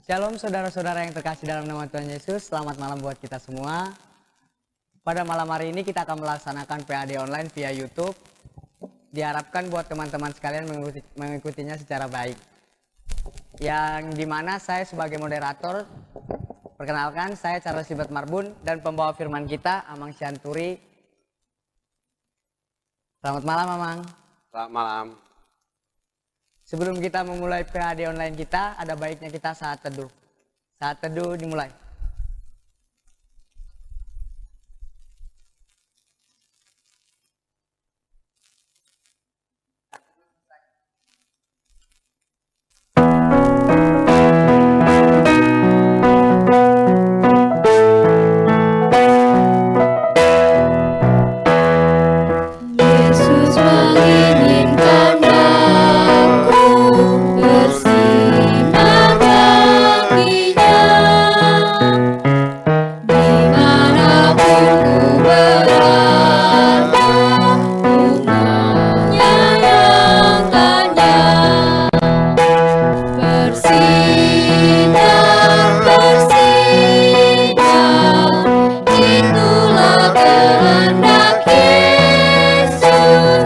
Shalom saudara-saudara yang terkasih dalam nama Tuhan Yesus. Selamat malam buat kita semua. Pada malam hari ini kita akan melaksanakan PAD online via YouTube. Diharapkan buat teman-teman sekalian mengikutinya secara baik. Yang dimana saya sebagai moderator, perkenalkan saya Charles Libet Marbun dan pembawa firman kita Amang Syanturi. Selamat malam Amang. Selamat malam. Sebelum kita memulai PAD online kita, ada baiknya kita saat teduh. Saat teduh dimulai. Yesus menginginkan aku bersinar baginya, dimanapun ku berada, ku menyayangkannya. Bersinar, bersinar, itulah kehendak Yesus.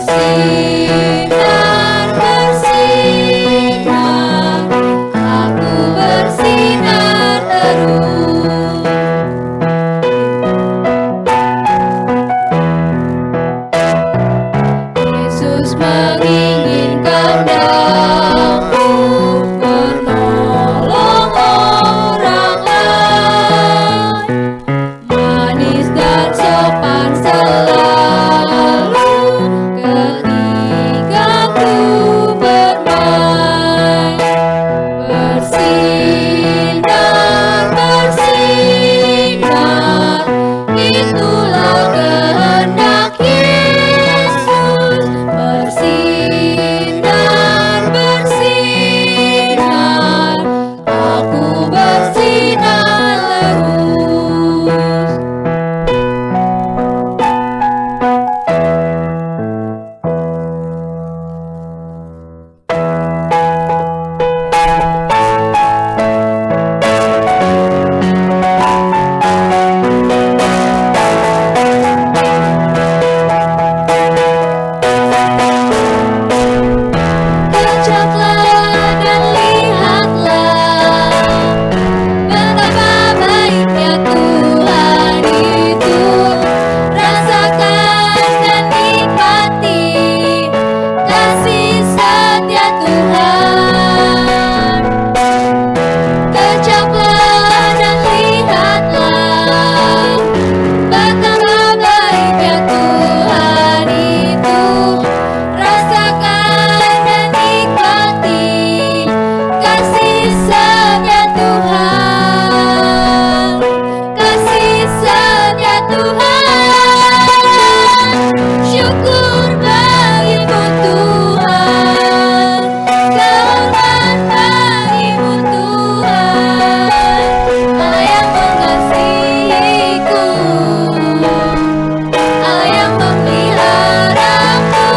Bersinar, bersinar, aku bersinar terus. Yesus menginginkan aku menolong orang lain, manis dan sopan selalu ketika ku bermain. Bersinar, bersinar, itulah kehendak Yesus. Bersinar, bersinar, aku bersinar terus. Kejaplah dan lihatlah betapa baiknya Tuhan itu. Rasakan dan nikmati kasih setia Tuhan. Kejaplah dan lihatlah betapa baiknya Tuhan itu. Rasakan dan nikmati kasih setia Tuhan. Kasih setia Tuhan. Syukur bagimu Tuhan. Kehormat bagimu Tuhan. Allah yang mengasihiku, Allah yang memeliharaku.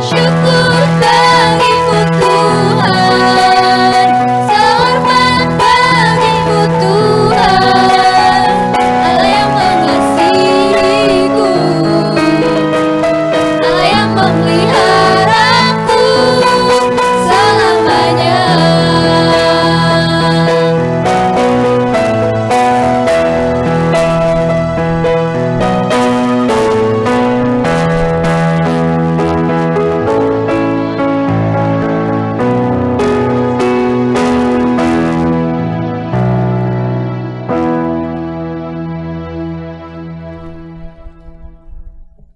Syukur bagimu Tuhan, sehormat bagimu Tuhan. Allah yang mengasihiku, Allah yang memeliharaku selamanya.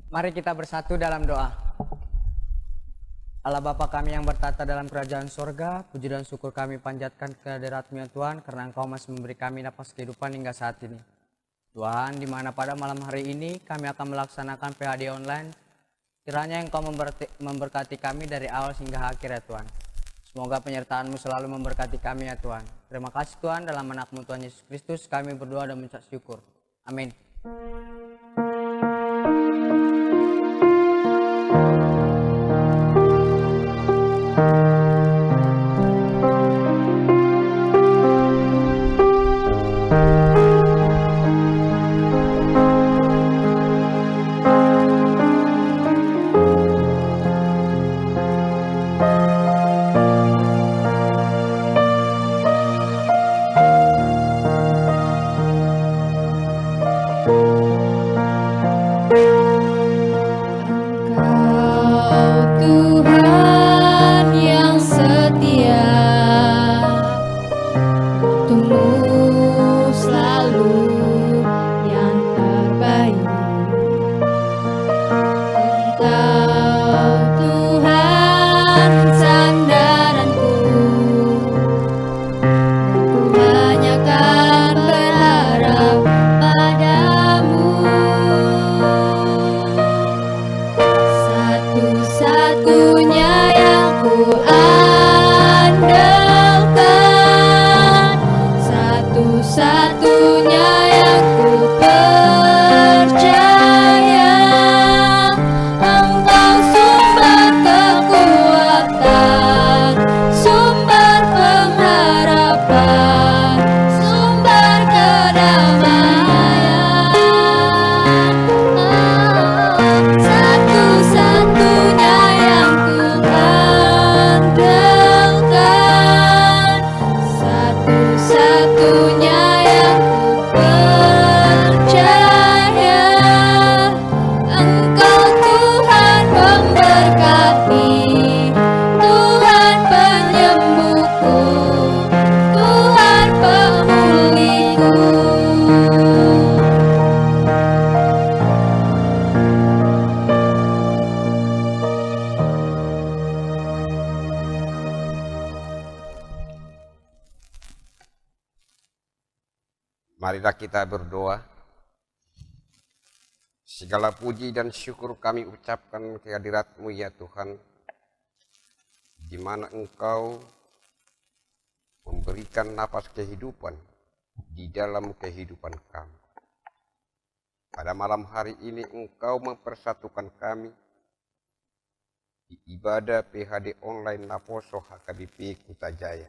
Mari kita bersatu dalam doa. Allah Bapa kami yang bertata dalam kerajaan sorga, puji dan syukur kami panjatkan ke hadirat-Mu ya Tuhan, karena Engkau masih memberi kami napas kehidupan hingga saat ini. Tuhan, di mana pada malam hari ini kami akan melaksanakan PAD online, kiranya Engkau memberkati kami dari awal hingga akhir ya Tuhan. Semoga penyertaan-Mu selalu memberkati kami ya Tuhan. Terima kasih Tuhan, dalam anak-Mu Tuhan Yesus Kristus kami berdoa dan mengucap syukur. Amin. Marilah kita berdoa. Segala puji dan syukur kami ucapkan kehadirat-Mu ya Tuhan, di mana Engkau memberikan napas kehidupan di dalam kehidupan kami. Pada malam hari ini Engkau mempersatukan kami di ibadah PHD online Naposo HKBP Kutajaya.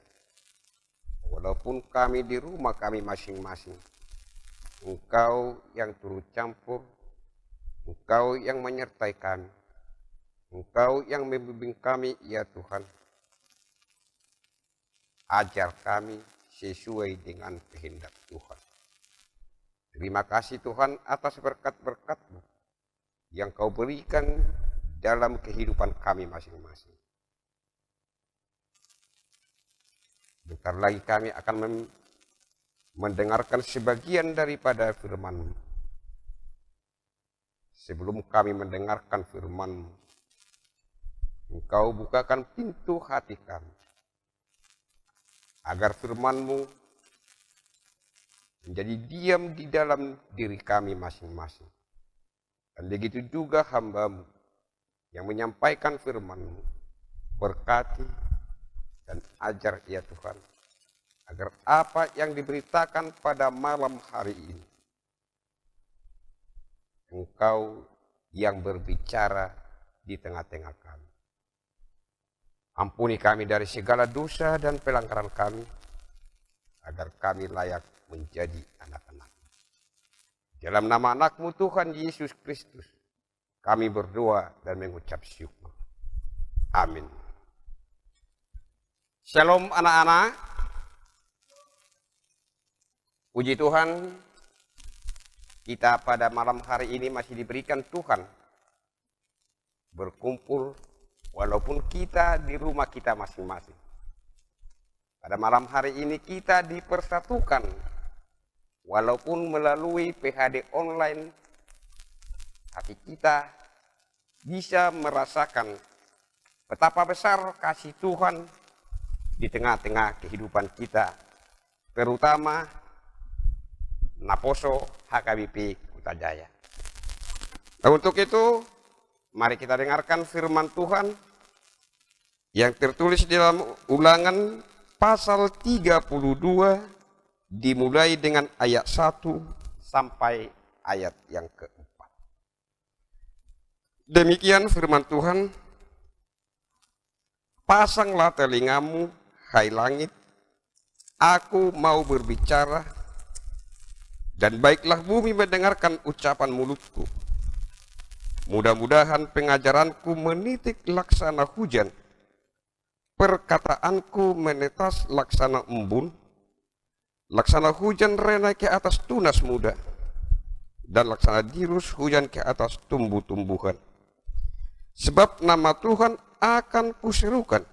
Walaupun kami di rumah kami masing-masing, Engkau yang turut campur, Engkau yang menyertai kami, Engkau yang membimbing kami ya Tuhan. Ajar kami sesuai dengan kehendak Tuhan. Terima kasih Tuhan atas berkat-berkat-Mu yang Kau berikan dalam kehidupan kami masing-masing. Bentar lagi kami akan mendengarkan sebagian daripada firman-Mu. Sebelum kami mendengarkan firman-Mu, Engkau bukakan pintu hati kami, agar firman-Mu menjadi diam di dalam diri kami masing-masing. Dan begitu juga hamba-Mu yang menyampaikan firman-Mu, berkati dan ajar ya Tuhan, agar apa yang diberitakan pada malam hari ini, Engkau yang berbicara di tengah-tengah kami. Ampuni kami dari segala dosa dan pelanggaran kami, agar kami layak menjadi anak-anak. Dalam nama anak-Mu Tuhan Yesus Kristus, kami berdoa dan mengucap syukur. Amin. Shalom anak-anak. Puji Tuhan, kita pada malam hari ini masih diberikan Tuhan berkumpul walaupun kita di rumah kita masing-masing. Pada malam hari ini kita dipersatukan walaupun melalui PHD online, tapi kita bisa merasakan betapa besar kasih Tuhan di tengah-tengah kehidupan kita, terutama Naposo HKBP Kutajaya. Nah, untuk itu, mari kita dengarkan firman Tuhan yang tertulis di dalam Ulangan pasal 32, dimulai dengan ayat 1 sampai ayat yang keempat. Demikian firman Tuhan, pasanglah telingamu, hai langit, aku mau berbicara, dan baiklah bumi mendengarkan ucapan mulutku. Mudah-mudahan pengajaranku menitik laksana hujan, perkataanku menetas laksana embun, laksana hujan renai ke atas tunas muda, dan laksana dirus hujan ke atas tumbuh-tumbuhan. Sebab nama Tuhan akan kuserukan.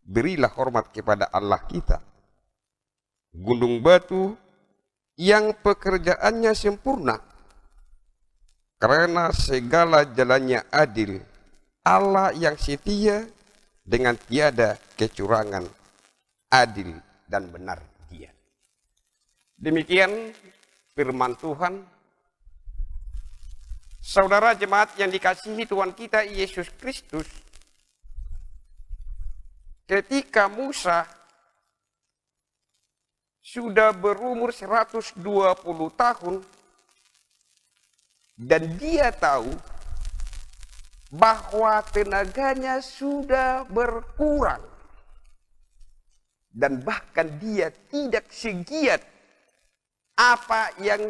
Berilah hormat kepada Allah kita. Gunung batu yang pekerjaannya sempurna, karena segala jalannya adil. Allah yang setia dengan tiada kecurangan, adil dan benar Dia. Demikian firman Tuhan. Saudara jemaat yang dikasihi Tuhan kita Yesus Kristus, ketika Musa sudah berumur 120 tahun dan dia tahu bahwa tenaganya sudah berkurang dan bahkan dia tidak segiat apa yang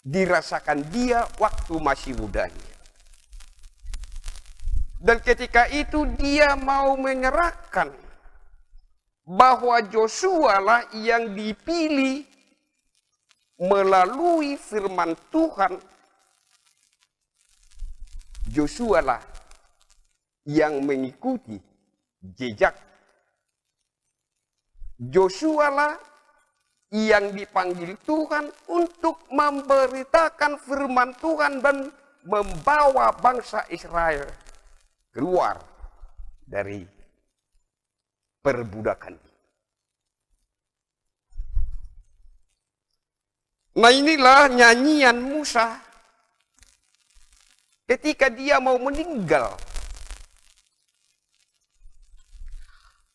dirasakan dia waktu masih mudanya. Dan ketika itu dia mau menyerahkan bahwa Joshua lah yang dipilih melalui firman Tuhan. Joshua lah yang mengikuti jejak. Joshua lah yang dipanggil Tuhan untuk memberitakan firman Tuhan dan membawa bangsa Israel keluar dari perbudakan. Nah inilah nyanyian Musa ketika dia mau meninggal.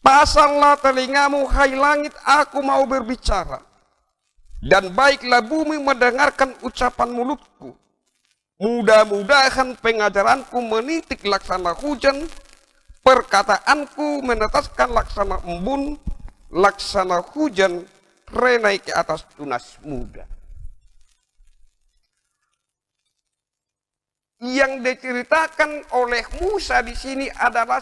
Pasanglah telingamu, hai langit, aku mau berbicara. Dan baiklah bumi mendengarkan ucapan mulutku. Mudah-mudahan pengajaranku menitik laksana hujan, perkataanku menetaskan laksana embun, laksana hujan renai ke atas tunas muda. Yang diceritakan oleh Musa di sini adalah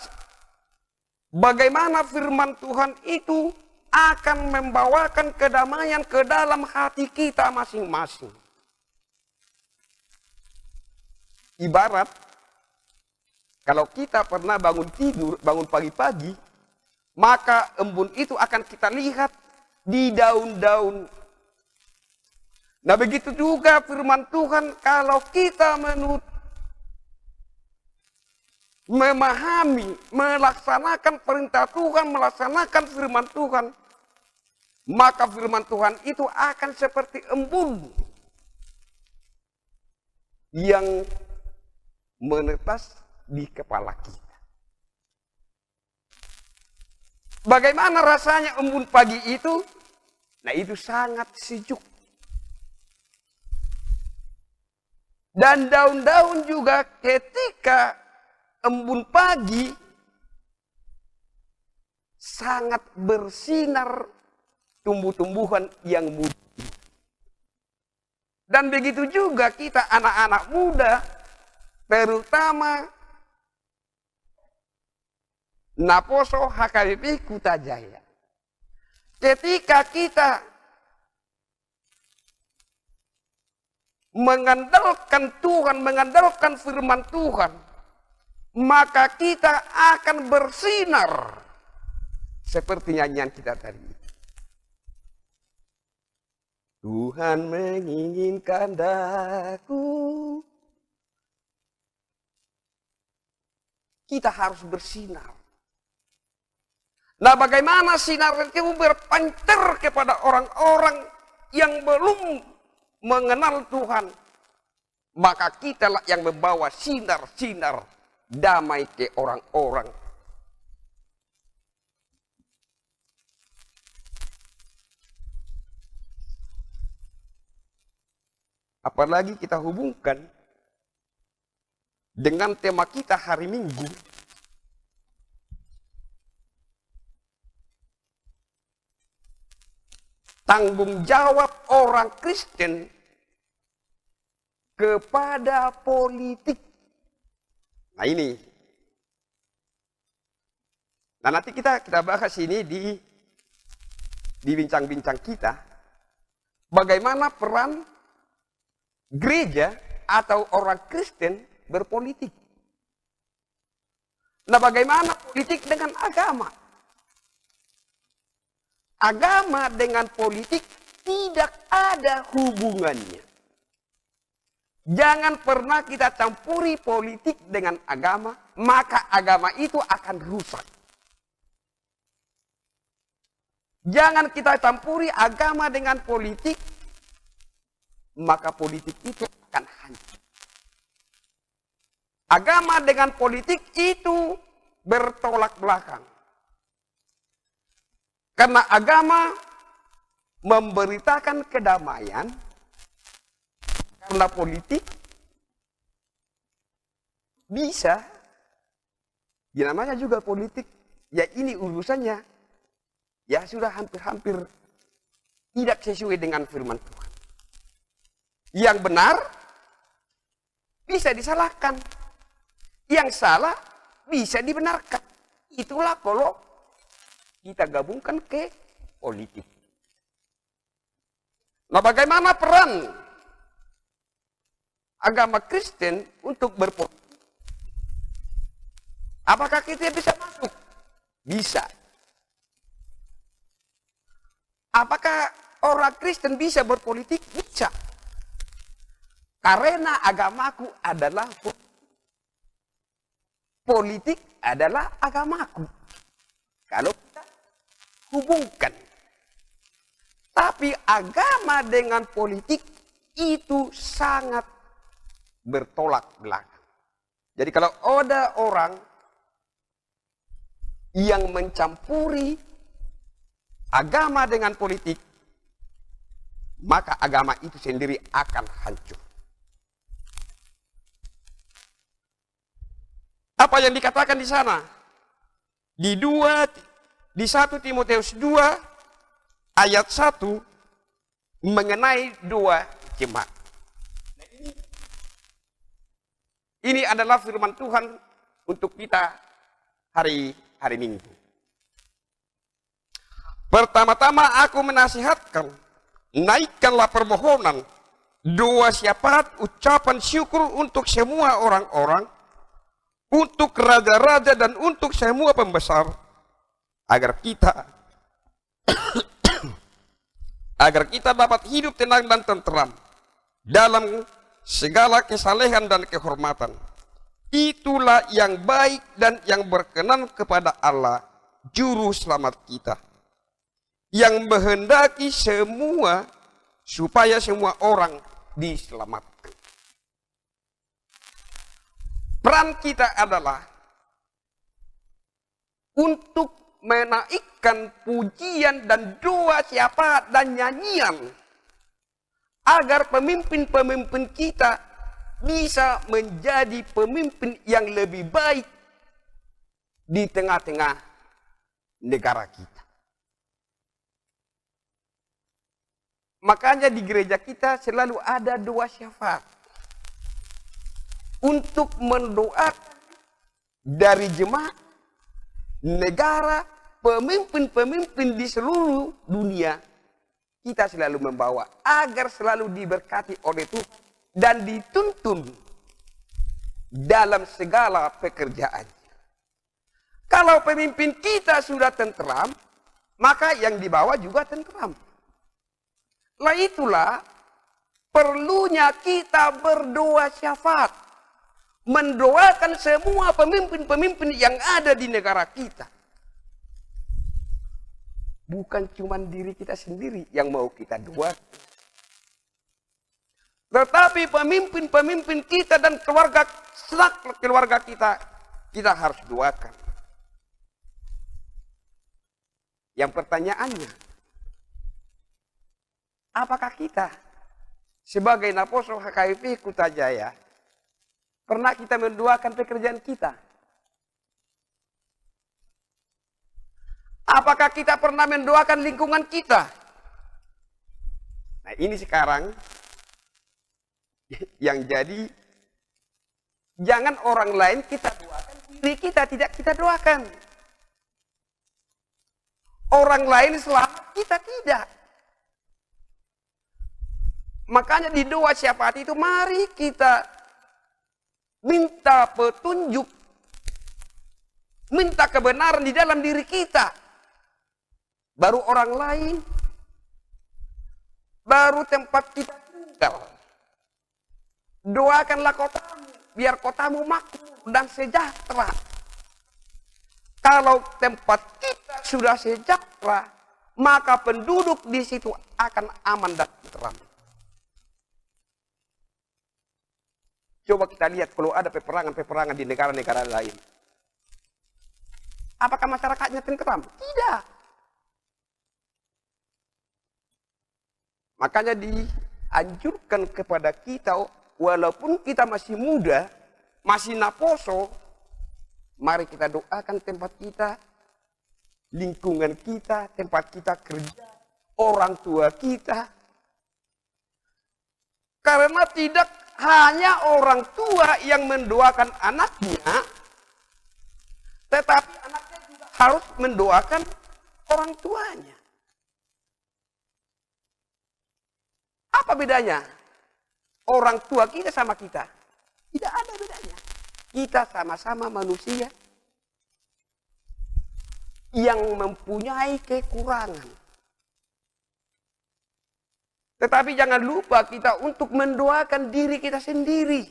bagaimana firman Tuhan itu akan membawakan kedamaian ke dalam hati kita masing-masing. Ibarat kalau kita pernah bangun tidur, bangun pagi-pagi, maka embun itu akan kita lihat di daun-daun. Nah begitu juga firman Tuhan, kalau kita memahami, melaksanakan perintah Tuhan, melaksanakan firman Tuhan, maka firman Tuhan itu akan seperti embun yang menetas di kepala kita. Bagaimana rasanya embun pagi itu? Nah itu sangat sejuk. Dan daun-daun juga ketika embun pagi sangat bersinar, tumbuh-tumbuhan yang muda. Dan begitu juga kita anak-anak muda, terutama Naposo HKBP Kutajaya. Ketika kita mengandalkan Tuhan, mengandalkan firman Tuhan, maka kita akan bersinar seperti nyanyian kita tadi. Tuhan menginginkan daku. Kita harus bersinar. Nah, bagaimana sinar itu berpancar kepada orang-orang yang belum mengenal Tuhan? Maka kitalah yang membawa sinar-sinar damai ke orang-orang. Apalagi kita hubungkan dengan tema kita hari Minggu. Tanggung jawab orang Kristen kepada politik. Nah ini. Nah nanti kita bahas ini di bincang-bincang kita. Bagaimana peran gereja atau orang Kristen berpolitik. Nah bagaimana politik dengan agama? Agama dengan politik tidak ada hubungannya. Jangan pernah kita campuri politik dengan agama, maka agama itu akan rusak. Jangan kita campuri agama dengan politik, maka politik itu akan hancur. Agama dengan politik itu bertolak belakang. Karena agama memberitakan kedamaian, karena politik bisa, ya namanya juga politik, ya ini urusannya, ya sudah hampir-hampir tidak sesuai dengan firman Tuhan. Yang benar bisa disalahkan, yang salah bisa dibenarkan. Itulah kalau kita gabungkan ke politik. Nah bagaimana peran agama Kristen untuk berpolitik? Apakah kita bisa masuk? Bisa. Apakah orang Kristen bisa berpolitik? Bisa. Karena agamaku adalah politik adalah agamaku. Kalau kita hubungkan. Tapi agama dengan politik itu sangat bertolak belakang. Jadi kalau ada orang yang mencampuri agama dengan politik, maka agama itu sendiri akan hancur. Apa yang dikatakan di sana? Di 1 Timotius 2 ayat 1 mengenai 2 jemaat. Ini adalah firman Tuhan untuk kita hari Minggu. Pertama-tama aku menasihatkan, naikkanlah permohonan, doa syafaat, ucapan syukur untuk semua orang-orang, untuk raja-raja dan untuk semua pembesar, agar kita dapat hidup tenang dan tenteram dalam segala kesalehan dan kehormatan. Itulah yang baik dan yang berkenan kepada Allah, juru selamat kita, yang menghendaki supaya semua orang diselamatkan. Peran kita adalah untuk menaikkan pujian dan doa syafaat dan nyanyian agar pemimpin-pemimpin kita bisa menjadi pemimpin yang lebih baik di tengah-tengah negara kita. Makanya di gereja kita selalu ada doa syafaat untuk mendoakan dari jemaat, negara, pemimpin-pemimpin di seluruh dunia. Kita selalu membawa agar selalu diberkati oleh Tuhan dan dituntun dalam segala pekerjaannya. Kalau pemimpin kita sudah tenteram, maka yang dibawa juga tenteram. Lah itulah perlunya kita berdoa syafaat, mendoakan semua pemimpin-pemimpin yang ada di negara kita. Bukan cuma diri kita sendiri yang mau kita doakan, tetapi pemimpin-pemimpin kita dan keluarga kita harus doakan. Yang pertanyaannya, apakah kita sebagai Naposo HKIP Kutajaya pernah kita mendoakan pekerjaan kita? Apakah kita pernah mendoakan lingkungan kita? Nah, ini sekarang yang jadi, jangan orang lain kita doakan, diri kita tidak kita doakan. Orang lain selamat, kita tidak. Makanya di doa syafaat itu mari kita minta petunjuk, minta kebenaran di dalam diri kita. Baru orang lain, baru tempat kita tinggal. Doakanlah kotamu, biar kotamu makmur dan sejahtera. Kalau tempat kita sudah sejahtera, maka penduduk di situ akan aman dan tenteram. Coba kita lihat kalau ada peperangan-peperangan di negara-negara lain. Apakah masyarakatnya tenteram? Tidak. Makanya dianjurkan kepada kita, walaupun kita masih muda, masih Naposo, mari kita doakan tempat kita, lingkungan kita, tempat kita kerja, orang tua kita. Karena tidak hanya orang tua yang mendoakan anaknya, tetapi anaknya juga harus mendoakan orang tuanya. Apa bedanya orang tua kita sama kita? Tidak ada bedanya. Kita sama-sama manusia yang mempunyai kekurangan. Tetapi jangan lupa kita untuk mendoakan diri kita sendiri.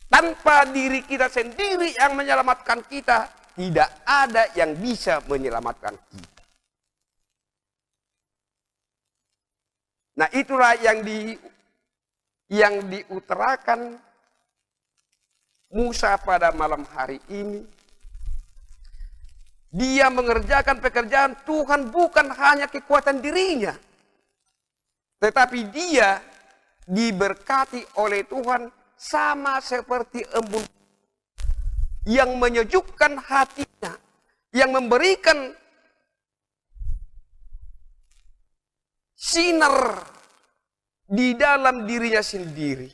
Tanpa diri kita sendiri yang menyelamatkan kita, tidak ada yang bisa menyelamatkan kita. Nah itulah yang diutarakan Musa pada malam hari ini. Dia mengerjakan pekerjaan Tuhan bukan hanya kekuatan dirinya, tetapi dia diberkati oleh Tuhan sama seperti embun yang menyejukkan hatinya, yang memberikan sinar di dalam dirinya sendiri.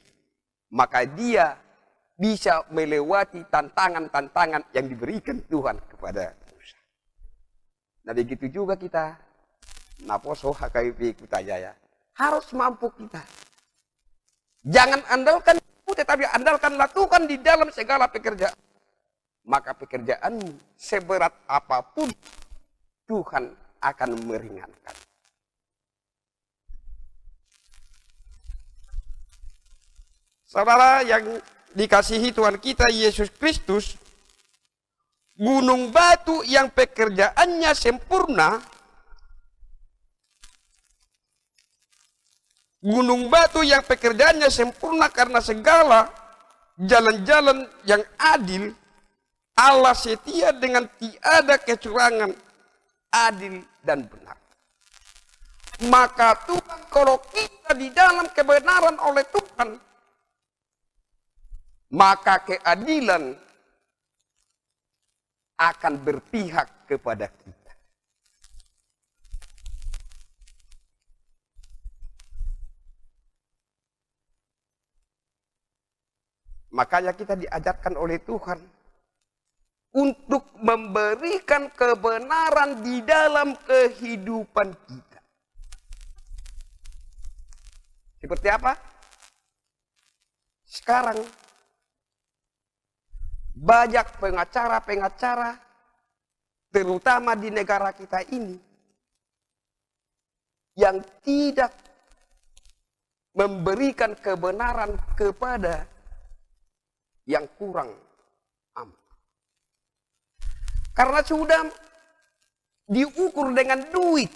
Maka dia bisa melewati tantangan-tantangan yang diberikan Tuhan kepada Musa. Nah begitu juga kita, Naposo HKBP Kutajaya, harus mampu kita. Jangan andalkan itu, tetapi andalkanlah Tuhan di dalam segala pekerjaan. Maka pekerjaanmu seberat apapun, Tuhan akan meringankan. Saudara yang dikasihi Tuhan kita Yesus Kristus, gunung batu yang pekerjaannya sempurna, gunung batu yang pekerjaannya sempurna karena segala jalan-jalan yang adil, Allah setia dengan tiada kecurangan, adil dan benar. Maka Tuhan, kalau kita di dalam kebenaran oleh Tuhan, maka keadilan akan berpihak kepada kita. Makanya kita diajarkan oleh Tuhan untuk memberikan kebenaran di dalam kehidupan kita. Seperti apa? Sekarang banyak pengacara-pengacara, terutama di negara kita ini, yang tidak memberikan kebenaran kepada yang kurang aman. Karena sudah diukur dengan duit,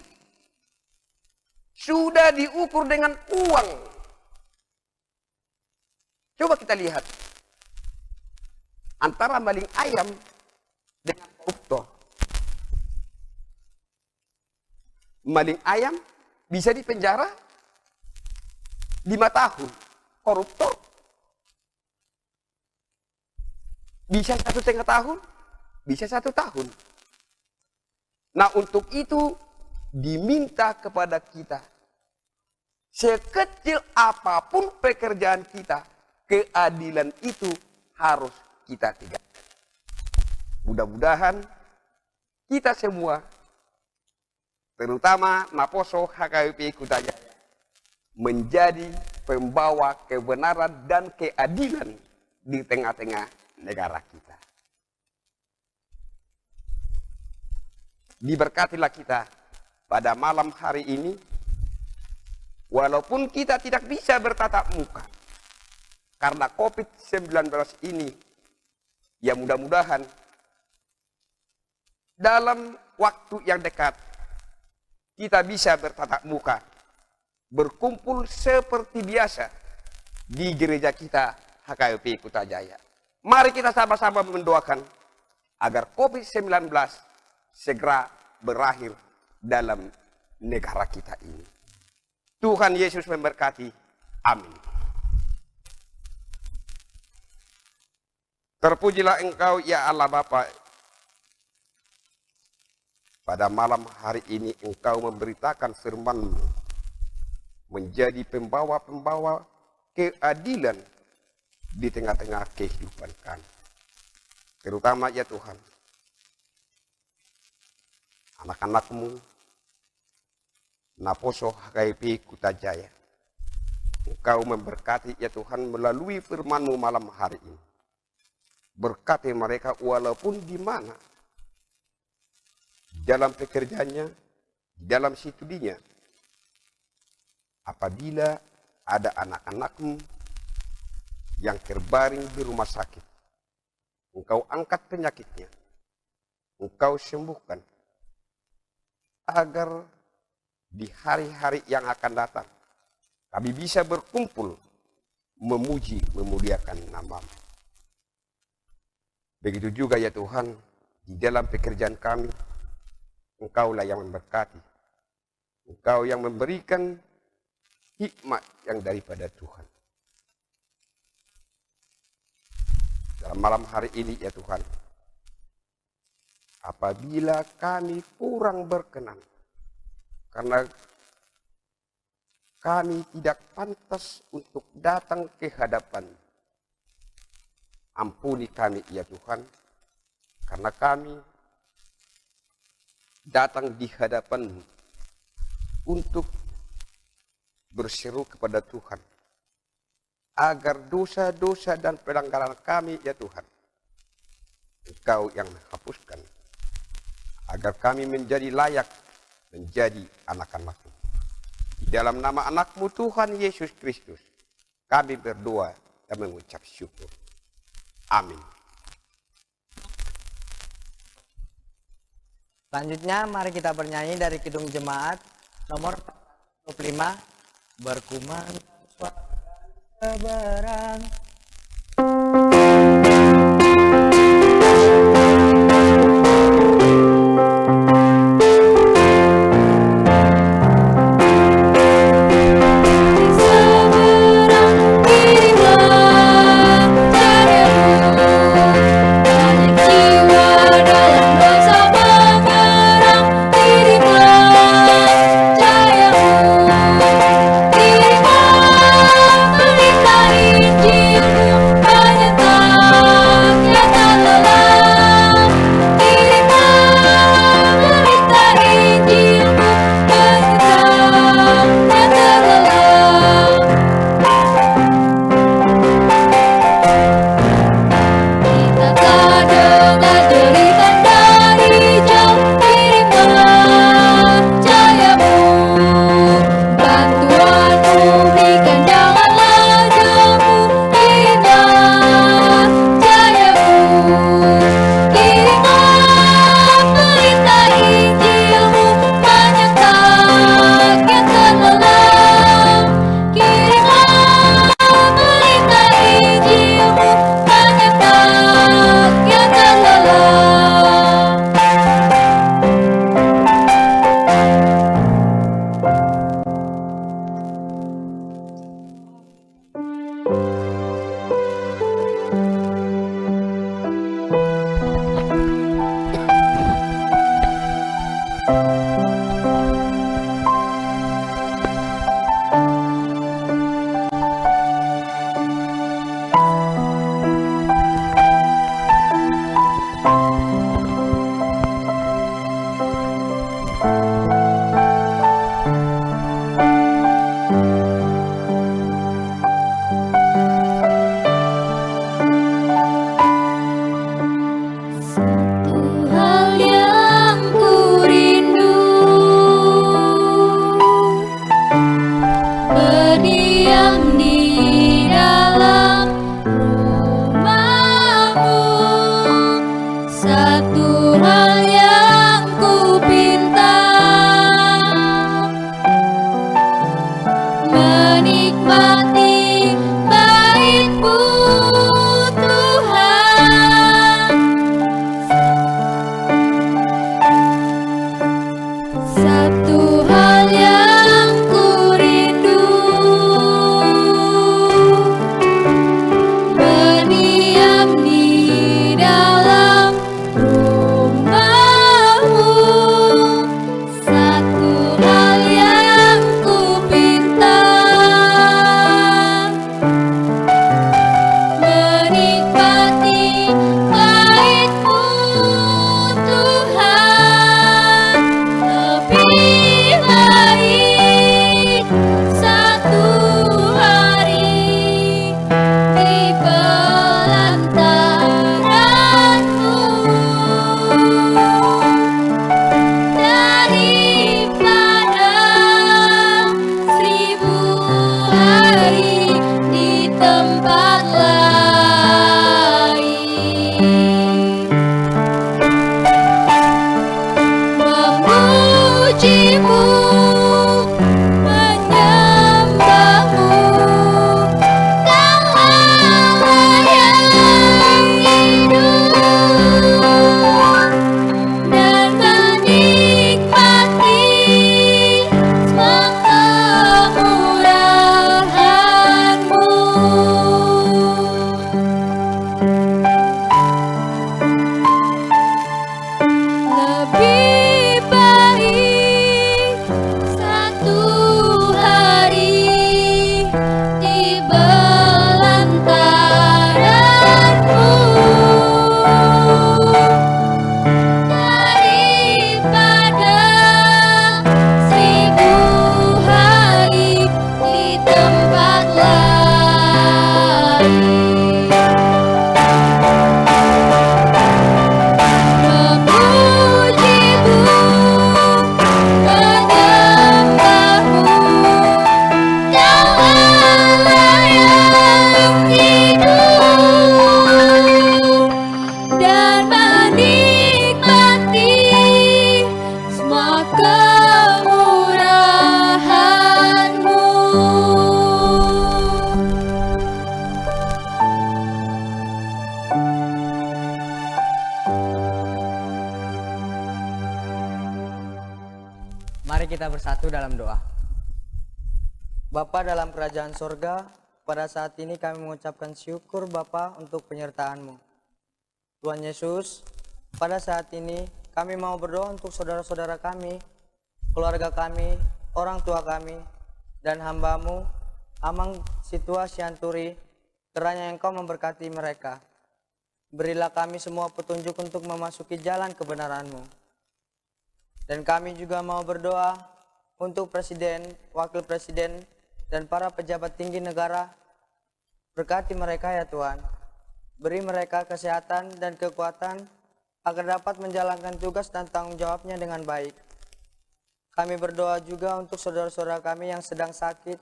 sudah diukur dengan uang. Coba kita lihat antara maling ayam dengan koruptor. Maling ayam bisa dipenjara 5 tahun, koruptor bisa 1,5 tahun, bisa 1 tahun. Nah untuk itu diminta kepada kita, sekecil apapun pekerjaan kita, keadilan itu harus kita tegakkan. Mudah-mudahan kita semua, terutama Naposo HKBP Kutajaya, menjadi pembawa kebenaran dan keadilan di tengah-tengah negara kita. Diberkatilah kita pada malam hari ini, walaupun kita tidak bisa bertatap muka karena COVID-19 ini, ya mudah-mudahan dalam waktu yang dekat kita bisa bertatap muka, berkumpul seperti biasa di gereja kita HKBP Kutajaya. Mari kita sama-sama mendoakan agar COVID-19 segera berakhir dalam negara kita ini. Tuhan Yesus memberkati. Amin. Terpujilah Engkau ya Allah Bapa. Pada malam hari ini Engkau memberitakan firman-Mu menjadi pembawa-pembawa keadilan di tengah-tengah kehidupan kami. Terutama ya Tuhan, anak-anak-Mu, Naposo HKBP Kutajaya. Engkau memberkati ya Tuhan melalui firman-Mu malam hari ini. Berkati mereka walaupun di mana, dalam pekerjaannya, dalam studinya. Apabila ada anak-anak-Mu yang terbaring di rumah sakit, Engkau angkat penyakitnya, Engkau sembuhkan, agar di hari-hari yang akan datang kami bisa berkumpul memuji, memuliakan nama-Mu. Begitu juga ya Tuhan, di dalam pekerjaan kami, Engkaulah yang memberkati. Engkau yang memberikan hikmat yang daripada Tuhan. Dalam malam hari ini ya Tuhan, apabila kami kurang berkenan, karena kami tidak pantas untuk datang ke hadapan, ampuni kami ya Tuhan, karena kami datang di hadapan-Mu untuk berseru kepada Tuhan, agar dosa-dosa dan pelanggaran kami ya Tuhan, Engkau yang menghapuskan, agar kami menjadi layak menjadi anak-anak-Mu. Di dalam nama anak-Mu Tuhan Yesus Kristus, kami berdoa dan mengucap syukur. Amin. Selanjutnya mari kita bernyanyi dari Kidung Jemaat nomor 25, berkumandang suara keberang. Mari kita bersatu dalam doa. Bapa dalam kerajaan sorga, pada saat ini kami mengucapkan syukur Bapa untuk penyertaan-Mu. Tuhan Yesus, pada saat ini kami mau berdoa untuk saudara-saudara kami, keluarga kami, orang tua kami, dan hamba-Mu, Amang Situa Sianturi, kiranya Engkau memberkati mereka. Berilah kami semua petunjuk untuk memasuki jalan kebenaran-Mu. Dan kami juga mau berdoa untuk Presiden, Wakil Presiden, dan para pejabat tinggi negara. Berkati mereka ya Tuhan. Beri mereka kesehatan dan kekuatan agar dapat menjalankan tugas dan tanggung jawabnya dengan baik. Kami berdoa juga untuk saudara-saudara kami yang sedang sakit.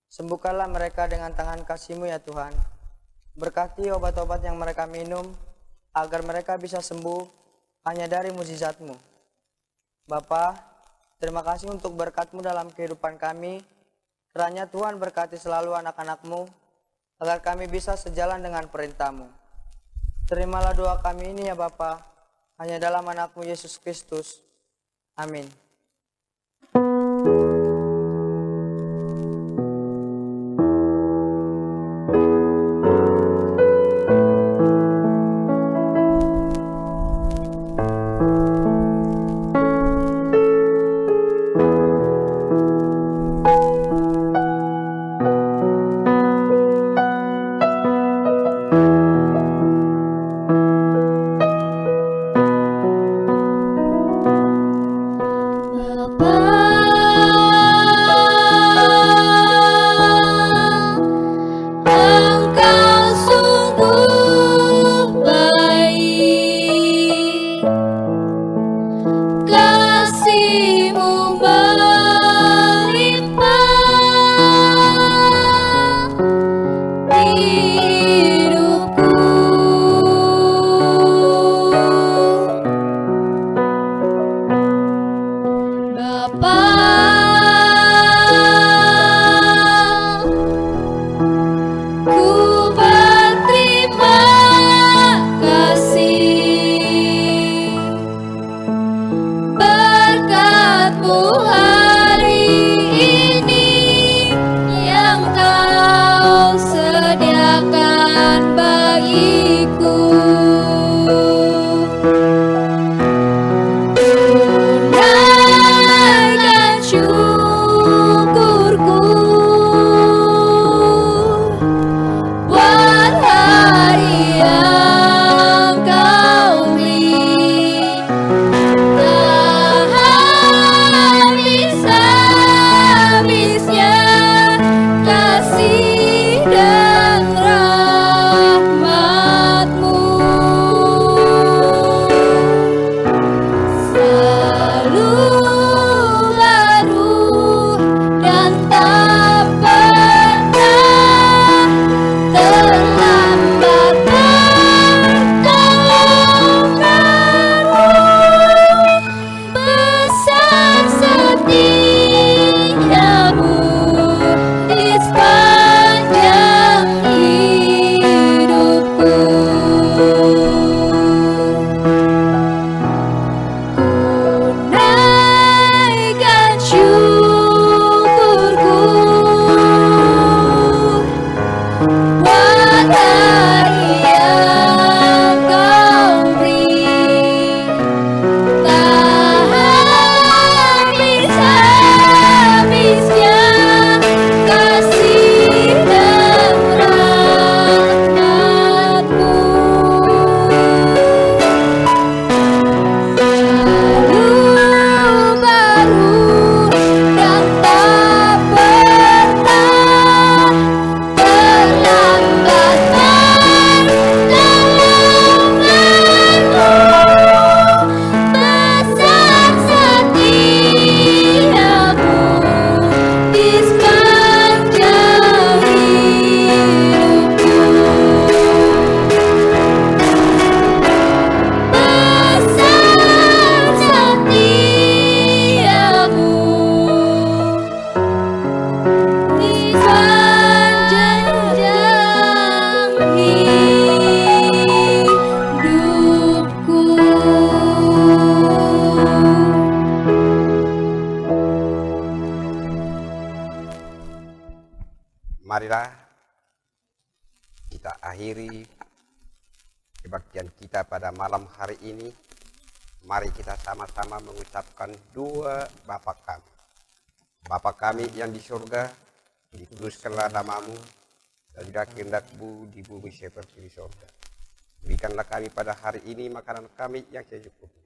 Sembuhkanlah mereka dengan tangan kasih-Mu ya Tuhan. Berkati obat-obat yang mereka minum agar mereka bisa sembuh hanya dari mukjizat-Mu. Bapa, terima kasih untuk berkat-Mu dalam kehidupan kami. Kiranya Tuhan berkati selalu anak-anak-Mu, agar kami bisa sejalan dengan perintah-Mu. Terimalah doa kami ini ya Bapa, hanya dalam anak-Mu Yesus Kristus. Amin. marilah kita akhiri kebaktian kita pada malam hari ini. Mari kita sama-sama mengucapkan doa Bapa kami. Bapa kami yang di surga, dikuduskanlah namamu, dan juga kehendak-Mu di bumi seperti di surga. Berikanlah kami pada hari ini makanan kami yang secukupnya,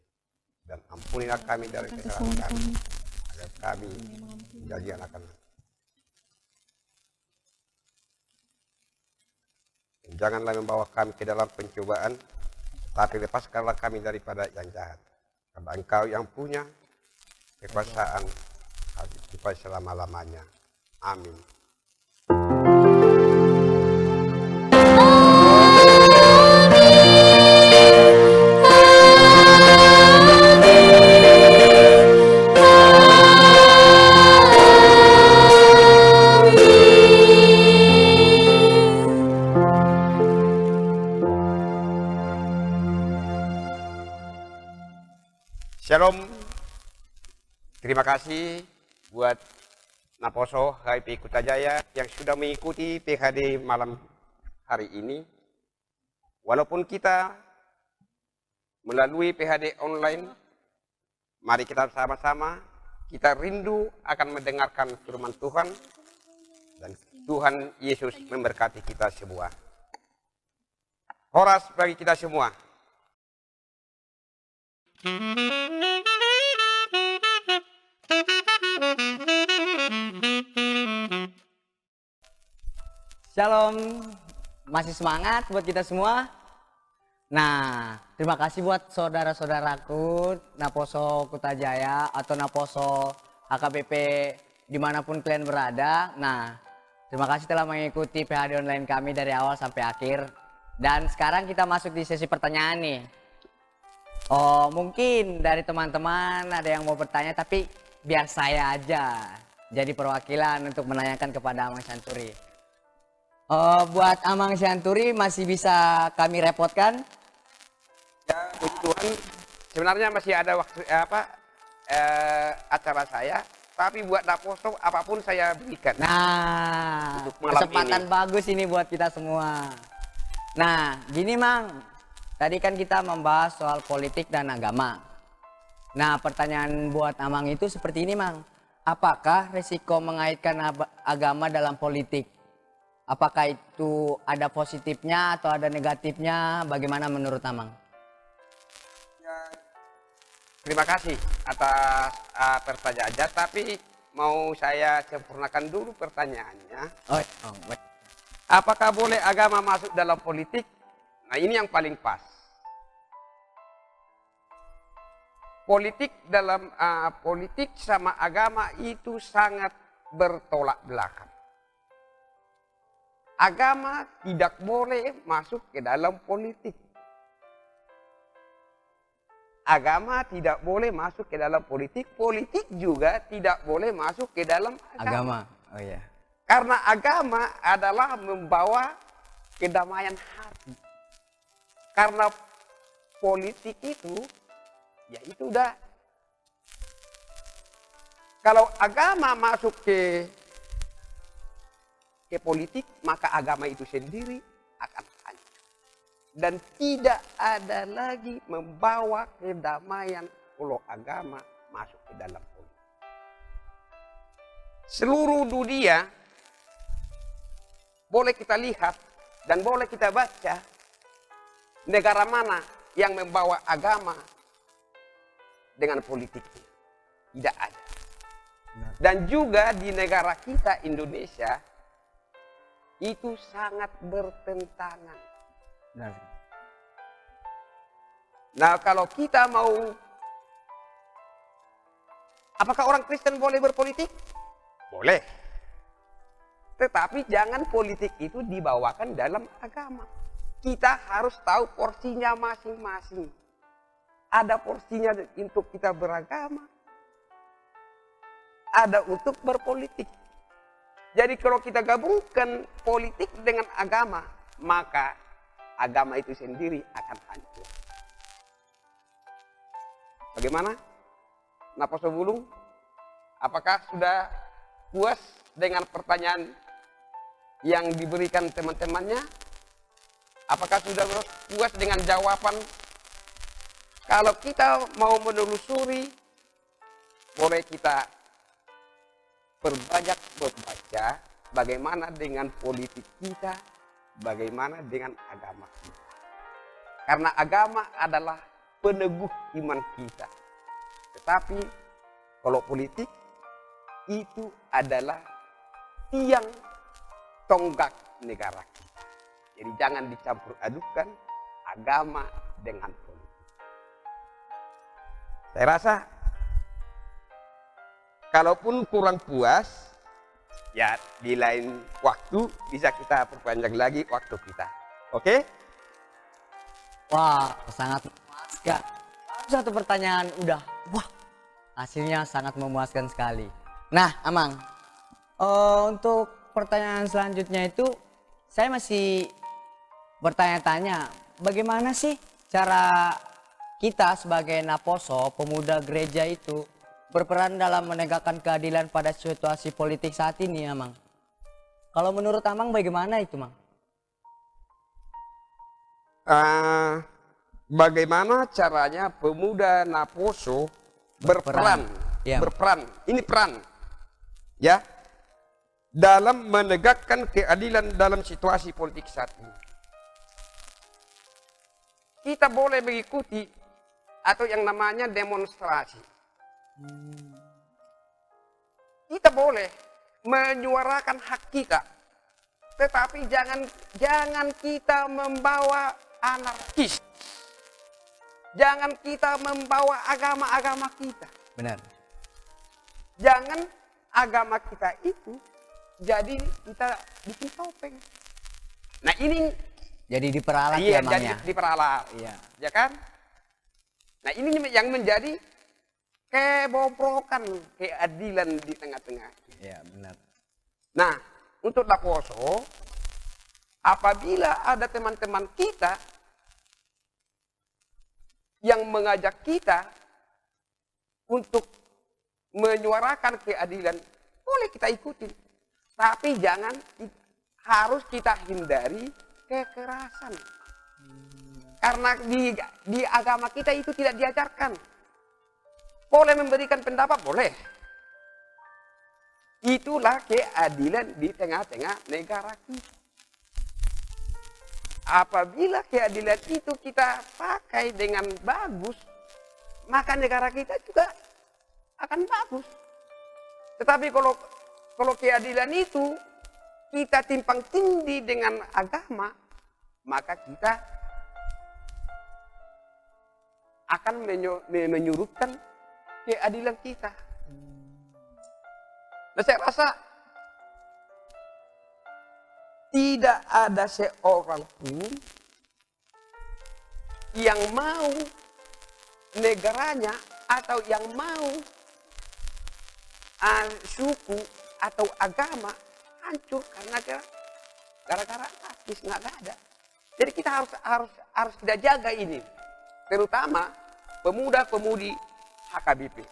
dan ampunilah kami dari kesalahan kami, agar kami menjadi anak-anak. Janganlah membawa kami ke dalam pencobaan, tapi lepaskanlah kami daripada yang jahat. Karena Engkau yang punya kekuasaan sampai selama-lamanya. Amin. Shalom. Terima kasih buat Naposo HIP Kutajaya yang sudah mengikuti PHD malam hari ini. Walaupun kita melalui PHD online, mari kita sama-sama kita rindu akan mendengarkan firman Tuhan, dan Tuhan Yesus memberkati kita semua. Horas bagi kita semua. Shalom, masih semangat buat kita semua. Nah, terima kasih buat saudara-saudaraku Naposo Kutajaya atau Naposo HKBP dimanapun kalian berada. Nah, terima kasih telah mengikuti PHD online kami dari awal sampai akhir. Dan sekarang kita masuk di sesi pertanyaan nih. Oh, mungkin dari teman-teman ada yang mau bertanya, tapi biar saya aja jadi perwakilan untuk menanyakan kepada Amang Syanturi. Buat Amang Syanturi masih bisa kami repotkan? Ya, puji Tuhan, sebenarnya masih ada waktu acara saya, tapi buat Naposo apapun saya berikan. Nah, untuk malam kesempatan ini. bagus ini buat kita semua. Nah, gini Mang. Tadi kan kita membahas soal politik dan agama. Nah, pertanyaan buat Amang itu seperti ini, Mang. Apakah risiko mengaitkan agama dalam politik? Apakah itu ada positifnya atau ada negatifnya? Bagaimana menurut Amang? Ya, terima kasih atas pertanyaannya, tapi mau saya sempurnakan dulu pertanyaannya. Baik. Apakah boleh agama masuk dalam politik? Nah, ini yang paling pas. Politik sama agama itu sangat bertolak belakang. Agama tidak boleh masuk ke dalam politik. Agama tidak boleh masuk ke dalam politik. Politik juga tidak boleh masuk ke dalam agama. Oh iya. Karena agama adalah membawa kedamaian hati. Karena politik itu, ya itu udah. Kalau agama masuk ke politik, maka agama itu sendiri akan hancur. Dan tidak ada lagi membawa kedamaian kalau agama masuk ke dalam politik. Seluruh dunia boleh kita lihat dan boleh kita baca negara mana yang membawa agama dengan politiknya. Tidak ada. Dan juga di negara kita Indonesia itu sangat bertentangan. Nah, kalau kita mau, apakah orang Kristen boleh berpolitik? Boleh. Tetapi jangan politik itu dibawakan dalam agama. Kita harus tahu porsinya masing-masing. Ada porsinya untuk kita beragama, ada untuk berpolitik. Jadi kalau kita gabungkan politik dengan agama, maka agama itu sendiri akan hancur. Bagaimana? Naposo Bulung, apakah sudah puas dengan pertanyaan yang diberikan teman-temannya? Apakah sudah puas dengan jawaban? Kalau kita mau menelusuri, boleh kita perbanyak membaca bagaimana dengan politik kita, bagaimana dengan agama kita. Karena agama adalah peneguh iman kita. Tetapi kalau politik itu adalah tiang tonggak negara kita. Jadi jangan dicampur adukan agama dengan politik. Saya rasa kalaupun kurang puas, ya di lain waktu bisa kita perpanjang lagi waktu kita. Oke? Wah, sangat memuaskan. Satu pertanyaan udah, wah, hasilnya sangat memuaskan sekali. Nah, Amang, untuk pertanyaan selanjutnya itu, saya masih bertanya-tanya, bagaimana sih cara kita sebagai Naposo, pemuda gereja itu, berperan dalam menegakkan keadilan pada situasi politik saat ini, Amang? Kalau menurut Amang bagaimana itu, Mang? Bagaimana caranya pemuda Naposo berperan, Ya. berperan, ini peran, ya, dalam menegakkan keadilan dalam situasi politik saat ini. Kita boleh mengikuti atau yang namanya demonstrasi. Kita boleh menyuarakan hak kita, tetapi jangan kita membawa anarkis. Jangan kita membawa agama-agama kita. Benar. Jangan agama kita itu jadi kita bikin topeng. Nah ini Jadi diperalat iya, ya, Mang, jadi ya? diperalat, Iya. ya kan? Nah ini yang menjadi kebobrokan keadilan di tengah-tengah. Iya, benar. Nah, untuk Naposo, apabila ada teman-teman kita yang mengajak kita untuk menyuarakan keadilan, boleh kita ikuti. Tapi jangan, harus kita hindari kekerasan. Karena di agama kita itu tidak diajarkan. Boleh memberikan pendapat, boleh. Itulah keadilan di tengah-tengah negara kita. Apabila keadilan itu kita pakai dengan bagus, maka negara kita juga akan bagus. Tetapi kalau keadilan itu kita timpang tindih dengan agama, maka kita akan menyurutkan keadilan kita. Nah, saya rasa tidak ada seorang pun yang mau negaranya atau yang mau suku atau agama hancur karena gara-gara rasis, nggak ada. Jadi kita harus kita jaga ini, terutama pemuda-pemudi HKBP.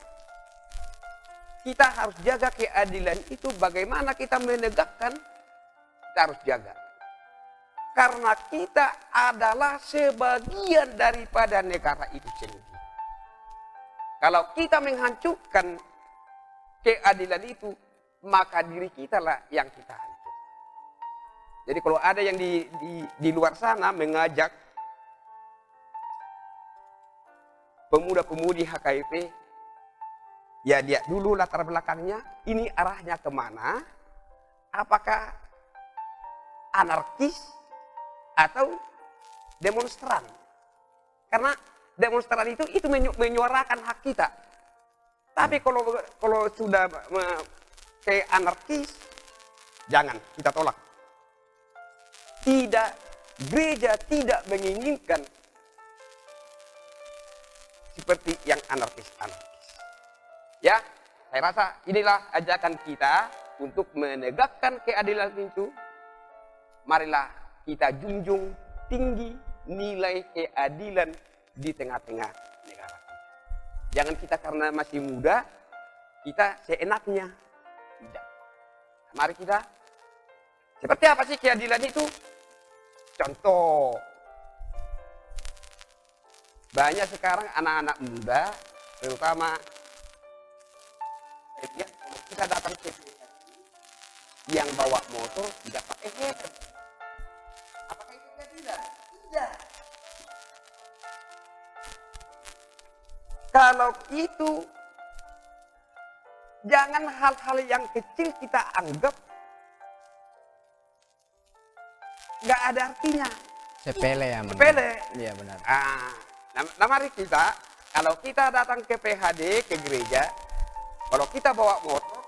Kita harus jaga keadilan itu. Bagaimana kita menegakkan, kita harus jaga. Karena kita adalah sebagian daripada negara itu sendiri. Kalau kita menghancurkan keadilan itu, maka diri kita lah yang kita hancur. Jadi kalau ada yang di luar sana mengajak pemuda-pemudi HKBP, ya lihat dulu latar belakangnya, ini arahnya kemana, apakah anarkis atau demonstran. Karena demonstran itu menyuarakan hak kita. Tapi kalau sudah kayak anarkis, jangan, kita tolak. Tidak, gereja tidak menginginkan seperti yang anarkis-anarkis. Ya, saya rasa inilah ajakan kita untuk menegakkan keadilan itu. Marilah kita junjung tinggi nilai keadilan di tengah-tengah negara kita. Jangan kita karena masih muda, kita seenaknya. Tidak. Mari kita Seperti apa sih keadilan itu? Contoh, banyak sekarang anak-anak muda, terutama kita datang ke yang bawa motor tidak pakai helm. Apakah itu keadilan? Tidak. Kalau itu, jangan hal-hal yang kecil kita anggap nggak ada artinya. Sepele ya, Mang. Sepele. Iya benar. Nah, mari kita, kalau kita datang ke PHD, ke gereja, kalau kita bawa motor,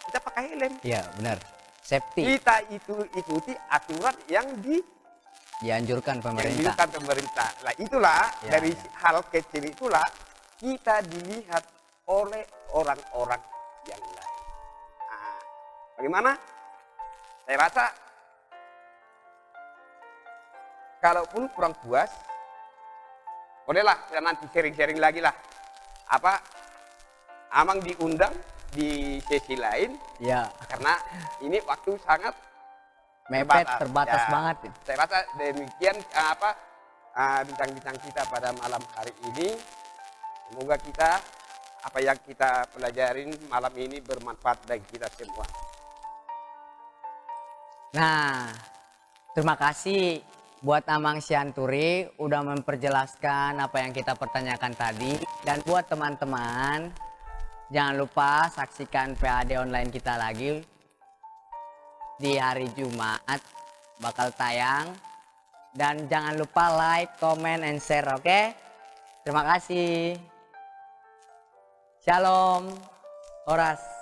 kita pakai helm. Iya benar. Safety Kita itu ikuti aturan yang dianjurkan pemerintah. dianjurkan pemerintah. Nah, itulah Ya, dari ya. hal kecil itulah kita dilihat oleh orang-orang yang lain. Nah, bagaimana? Saya rasa kalaupun kurang puas, bolehlah kita nanti sharing-sharing lagi lah. Apa? Amang diundang di sesi lain Ya, karena ini waktu sangat mepet terbatas Ya, banget. Saya rasa demikian bincang-bincang kita pada malam hari ini. Semoga kita apa yang kita pelajarin malam ini bermanfaat bagi kita semua. Nah, terima kasih buat Amang Sianturi udah memperjelaskan apa yang kita pertanyakan tadi. Dan buat teman-teman, jangan lupa saksikan PAD online kita lagi di hari Jumat bakal tayang. Dan jangan lupa like, comment, and share, oke? Terima kasih. Shalom. Horas.